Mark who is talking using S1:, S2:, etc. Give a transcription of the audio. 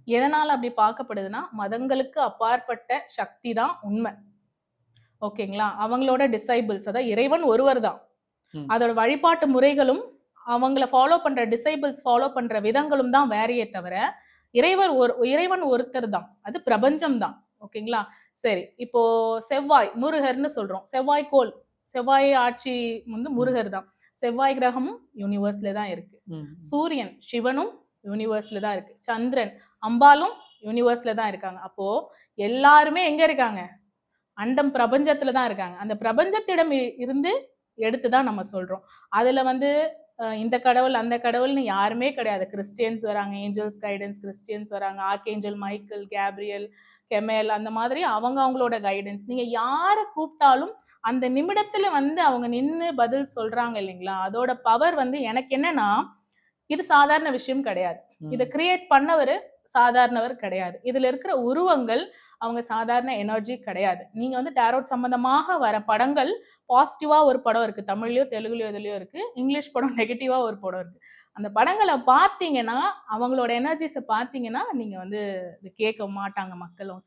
S1: எதனால அப்படி பார்க்கப்படுதுன்னா, மதங்களுக்கு அப்பாற்பட்ட சக்தி தான் உண்மை. ஓகேங்களா? அவங்களோட டிசைபிள்ஸ் அதாவது இறைவன் ஒருவர் தான்.
S2: ம்.
S1: அதோட வழிபாட்டு முறைகளும், அவங்கள ஃபாலோ பண்ற டிசைபிள்ஸ் ஃபாலோ பண்ற விதங்களும் தான் வேறையே தவிர, இறைவன் ஒருத்தர் தான். அது பிரபஞ்சம் தான். ஓகேங்களா? சரி. இப்போ செவ்வாய், முருகர்ன்னு சொல்றோம். செவ்வாய்க்கோள், செவ்வாய் ஆட்சி வந்து
S2: ம்.
S1: முருகர் தான். செவ்வாய் கிரகமும் யூனிவர்ஸ்ல தான் இருக்கு.
S2: ம்.
S1: சூரியன், சிவனும் யூனிவர்ஸ்ல தான் இருக்கு. சந்திரன், அம்பாலும் யூனிவர்ஸ்ல தான் இருக்காங்க. அப்போ எல்லாருமே எங்க இருக்காங்க? அண்டம் பிரபஞ்சத்துல தான் இருக்காங்க. அந்த பிரபஞ்சத்திடம் இருந்து எடுத்து தான் நம்ம சொல்றோம். அதுல வந்து இந்த கடவுள், அந்த கடவுள்னு யாருமே கிடையாது. கிறிஸ்டியன்ஸ் வராங்க, ஏஞ்சல்ஸ் கைடன்ஸ் கிறிஸ்டியன்ஸ் வராங்க, ஆர்க்ஏஞ்சல் மைக்கேல், கேப்ரியல், கெமேல் அந்த மாதிரி அவங்க அவங்களோட கைடன்ஸ். நீங்க யார கூப்பிட்டாலும் அந்த நிமிடத்துல வந்து அவங்க நின்னு பதில் சொல்றாங்க இல்லைங்களா? அதோட பவர் வந்து எனக்கு என்னன்னா, இது சாதாரண விஷயம் கிடையாது. இத
S2: ம்.
S1: கிரியேட் பண்ணவரு சாதாரணவர் கிடையாது. இதுல இருக்கிற உருவங்கள் அவங்க சாதாரண எனர்ஜி கிடையாது. நீங்க வந்து டாரோட் சம்பந்தமாக வர படங்கள் பாசிட்டிவா ஒரு படம் இருக்கு. தமிழ்லயோ, தெலுங்குலயோ எதுலயோ இருக்கு. இங்கிலீஷ் படம் நெகட்டிவா ஒரு படம் இருக்கு. அந்த படங்கள பார்த்தீங்கன்னா, அவங்களோட எனர்ஜிஸ பார்த்தீங்கன்னா, நீங்க வந்து இது கேட்க மாட்டாங்க மக்களும் சரி.